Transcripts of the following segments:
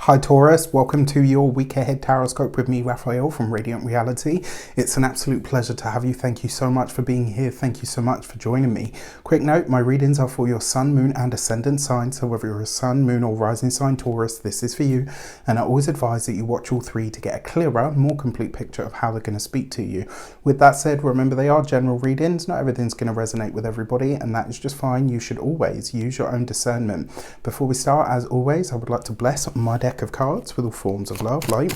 Hi Taurus, welcome to your week ahead tarot with me, Raphael from Reydiant Reality. It's an absolute pleasure to have you. Thank you so much for being here. Thank you so much for joining me. Quick note, my readings are for your sun, moon and ascendant sign. So whether you're a sun, moon or rising sign Taurus, this is for you. And I always advise that you watch all three to get a clearer, more complete picture of how they're going to speak to you. With that said, remember they are general readings. Not everything's going to resonate with everybody, and that is just fine. You should always use your own discernment. Before we start, as always, I would like to bless my deck of cards with all forms of love, light,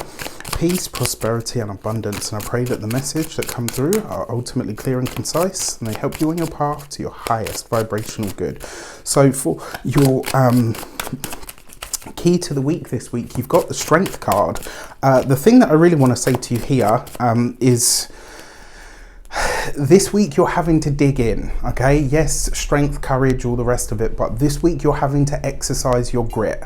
peace, prosperity and abundance, and I pray that the message that come through are ultimately clear and concise, and they help you on your path to your highest vibrational good. So for your key to the week this week, you've got the Strength card. The thing that I really want to say to you here is this week you're having to dig in, okay? Yes, strength, courage, all the rest of it, but this week you're having to exercise your grit.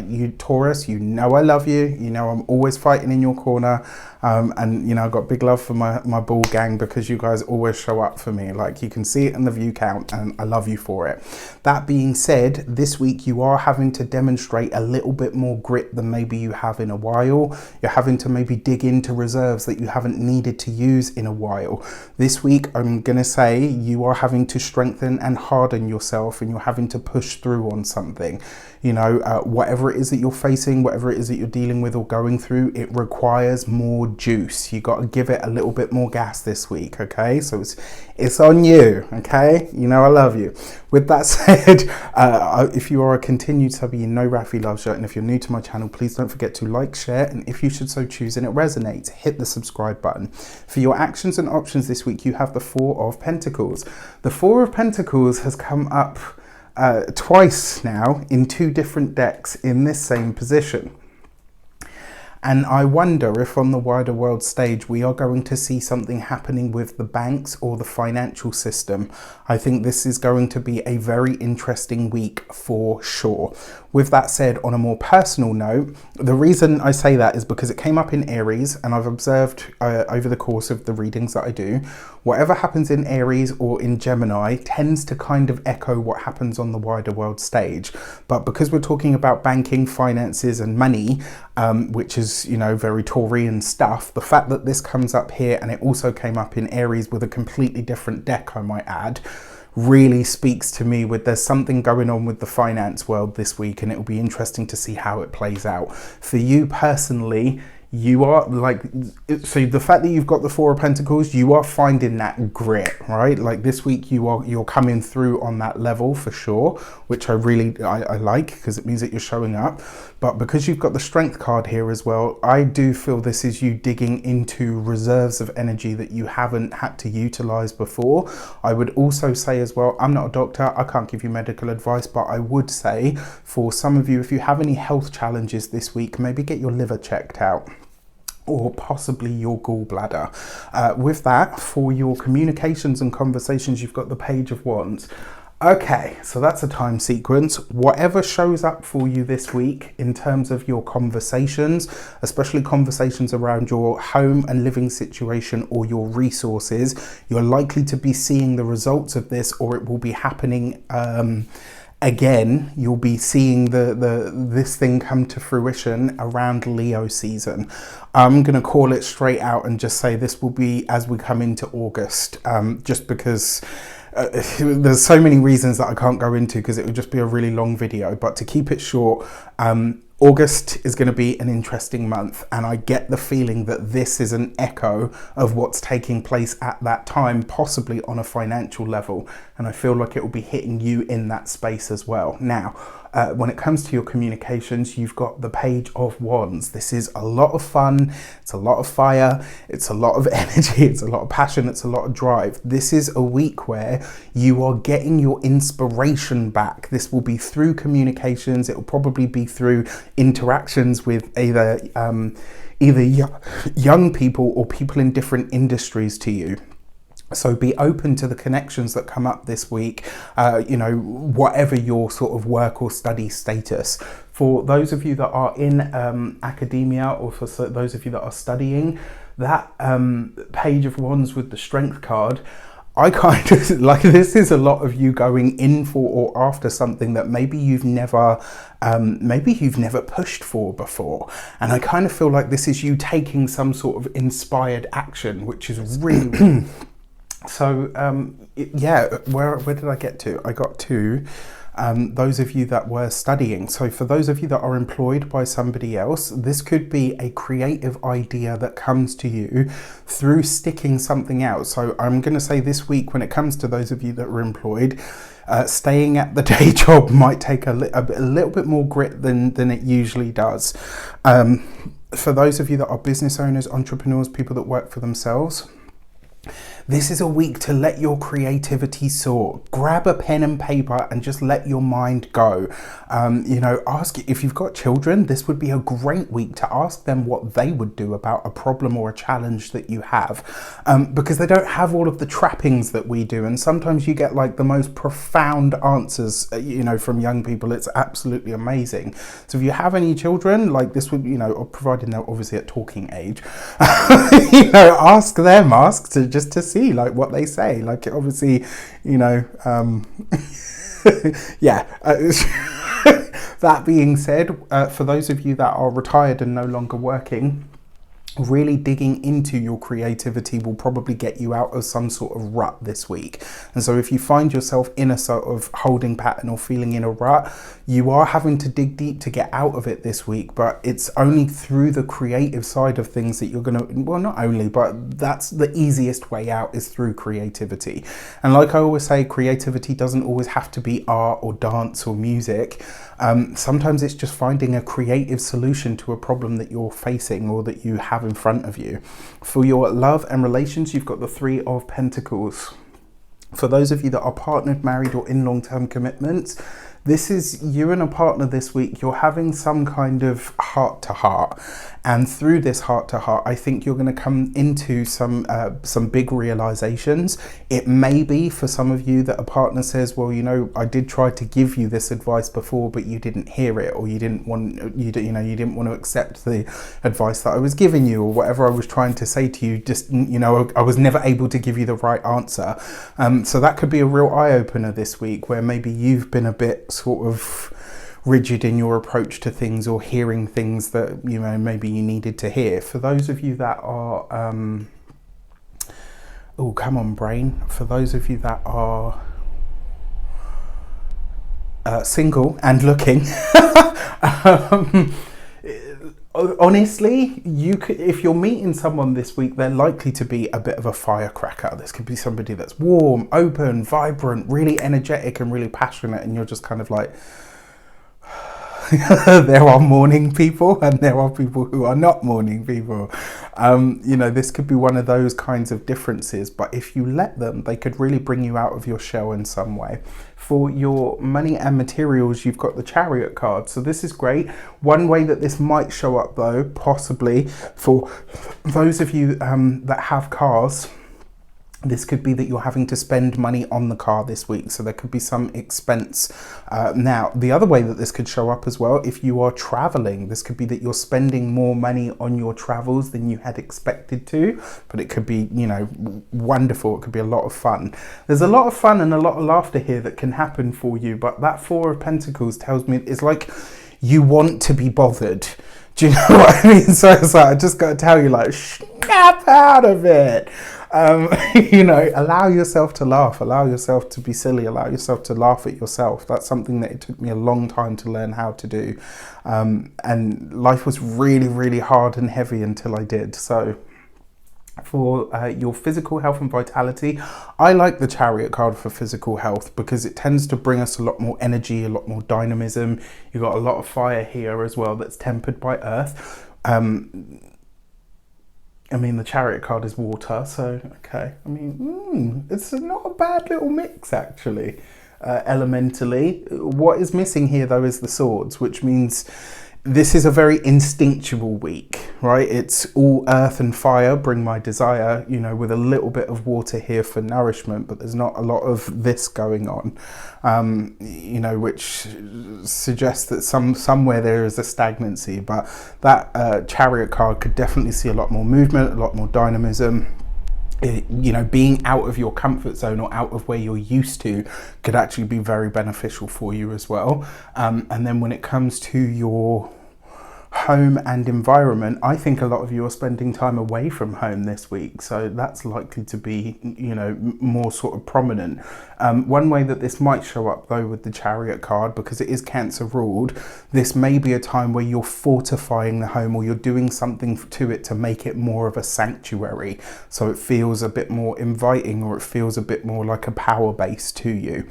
You Taurus, you know I love you. You know I'm always fighting in your corner. And you know, I've got big love for my ball gang because you guys always show up for me. Like, you can see it in the view count and I love you for it. That being said, this week you are having to demonstrate a little bit more grit than maybe you have in a while. You're having to maybe dig into reserves that you haven't needed to use in a while. This week, I'm going to say you are having to strengthen and harden yourself, and you're having to push through on something. You know, whatever it is that you're facing, whatever it is that you're dealing with or going through, it requires more juice. You got to give it a little bit more gas this week, okay? So it's on you, okay? You know I love you. With that said, if you are a continued sub, you know Rafi loves you, and if you're new to my channel, please don't forget to like, share, and if you should so choose and it resonates, hit the subscribe button. For your actions and options this week, you have the Four of Pentacles. The Four of Pentacles has come up twice now in two different decks in this same position. And I wonder if on the wider world stage we are going to see something happening with the banks or the financial system. I think this is going to be a very interesting week for sure. With that said, on a more personal note, the reason I say that is because it came up in Aries, and I've observed over the course of the readings that I do, whatever happens in Aries or in Gemini tends to kind of echo what happens on the wider world stage. But because we're talking about banking, finances and money, which is, you know, very Taurian stuff, the fact that this comes up here and it also came up in Aries with a completely different deck, I might add, really speaks to me with there's something going on with the finance world this week, and it will be interesting to see how it plays out. For you personally, you are like, so the fact that you've got the Four of Pentacles, you are finding that grit, right? Like this week you're coming through on that level for sure, which I like, because it means that you're showing up. But because you've got the Strength card here as well, I do feel this is you digging into reserves of energy that you haven't had to utilize before. I would also say as well, I'm not a doctor, I can't give you medical advice, but I would say for some of you, if you have any health challenges this week, maybe get your liver checked out, or possibly your gallbladder. With that, for your communications and conversations, you've got the Page of Wands. Okay, so that's a time sequence. Whatever shows up for you this week in terms of your conversations, especially conversations around your home and living situation or your resources, you're likely to be seeing the results of this, or it will be happening again. You'll be seeing this thing come to fruition around Leo season. I'm going to call it straight out and just say this will be as we come into August, just because there's so many reasons that I can't go into because it would just be a really long video. But to keep it short, August is going to be an interesting month, and I get the feeling that this is an echo of what's taking place at that time, possibly on a financial level, and I feel like it will be hitting you in that space as well. Now, when it comes to your communications, you've got the Page of Wands. This is a lot of fun, it's a lot of fire, it's a lot of energy, it's a lot of passion, it's a lot of drive. This is a week where you are getting your inspiration back. This will be through communications, it will probably be through interactions with either young people or people in different industries to you. So be open to the connections that come up this week, you know, whatever your sort of work or study status. For those of you that are in academia, or for those of you that are studying, that Page of Wands with the Strength card, I kind of like, this is a lot of you going in for or after something that maybe you've never pushed for before. And I kind of feel like this is you taking some sort of inspired action, which is really so yeah, where did I get to? I got to those of you that were studying. So for those of you that are employed by somebody else, this could be a creative idea that comes to you through sticking something out. So I'm going to say this week, when it comes to those of you that were employed, staying at the day job might take a little bit more grit than it usually does. For those of you that are business owners, entrepreneurs, people that work for themselves, this is a week to let your creativity soar. Grab a pen and paper and just let your mind go. You know, ask, if you've got children, this would be a great week to ask them what they would do about a problem or a challenge that you have, because they don't have all of the trappings that we do. And sometimes you get like the most profound answers, you know, from young people. It's absolutely amazing. So if you have any children, like this would, you know, providing they're obviously at talking age, you know, ask them, just to see like what they say. Like, obviously, you know, yeah. That being said, for those of you that are retired and no longer working, really digging into your creativity will probably get you out of some sort of rut this week. And so if you find yourself in a sort of holding pattern or feeling in a rut, you are having to dig deep to get out of it this week. But it's only through the creative side of things that you're going to, well, not only, but that's the easiest way out, is through creativity. And like I always say, creativity doesn't always have to be art or dance or music. Sometimes it's just finding a creative solution to a problem that you're facing or that you have in front of you. For your love and relations, you've got the Three of Pentacles. For those of you that are partnered, married, or in long-term commitments, this is you and a partner this week. You're having some kind of heart-to-heart, and through this heart-to-heart, I think you're going to come into some big realizations. It may be for some of you that a partner says, "Well, you know, I did try to give you this advice before, but you didn't hear it, or you didn't want to accept the advice that I was giving you, or whatever I was trying to say to you. Just, you know, I was never able to give you the right answer." So that could be a real eye-opener this week, where maybe you've been a bit sort of rigid in your approach to things, or hearing things that, you know, maybe you needed to hear. For those of you that are oh, come on, brain. For those of you that are single and looking, honestly, you could, if you're meeting someone this week, they're likely to be a bit of a firecracker. This could be somebody that's warm, open, vibrant, really energetic and really passionate, and you're just kind of like, there are morning people and there are people who are not morning people. You know, this could be one of those kinds of differences, but if you let them, they could really bring you out of your shell in some way. For your money and materials, you've got the Chariot card. So this is great. One way that this might show up, though, possibly for those of you that have cars, this could be that you're having to spend money on the car this week. So there could be some expense. Now, the other way that this could show up as well, if you are traveling, this could be that you're spending more money on your travels than you had expected to. But it could be, you know, wonderful. It could be a lot of fun. There's a lot of fun and a lot of laughter here that can happen for you. But that Four of Pentacles tells me it's like you want to be bothered. Do you know what I mean? So it's like, I just got to tell you, like, snap out of it. You know, allow yourself to laugh, allow yourself to be silly, allow yourself to laugh at yourself. That's something that it took me a long time to learn how to do. And life was really, really hard and heavy until I did. So for your physical health and vitality, I like the Chariot card for physical health because it tends to bring us a lot more energy, a lot more dynamism. You've got a lot of fire here as well that's tempered by earth. I mean, the Chariot card is water, so, okay. I mean, it's not a bad little mix, actually, elementally. What is missing here, though, is the swords, which means this is a very instinctual week, right? It's all earth and fire, bring my desire, you know, with a little bit of water here for nourishment, but there's not a lot of this going on, you know, which suggests that somewhere there is a stagnancy. But that Chariot card could definitely see a lot more movement, a lot more dynamism. you know, being out of your comfort zone or out of where you're used to could actually be very beneficial for you as well. And then when it comes to your home and environment, I think a lot of you are spending time away from home this week, so that's likely to be, you know, more sort of prominent. One way that this might show up though with the Chariot card, because it is Cancer ruled, this may be a time where you're fortifying the home, or you're doing something to it to make it more of a sanctuary, so it feels a bit more inviting, or it feels a bit more like a power base to you.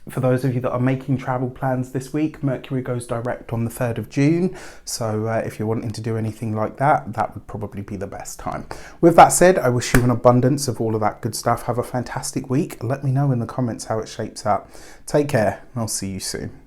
For those of you that are making travel plans this week, Mercury goes direct on the 3rd of June. So if you're wanting to do anything like that, that would probably be the best time. With that said, I wish you an abundance of all of that good stuff. Have a fantastic week. Let me know in the comments how it shapes up. Take care, and I'll see you soon.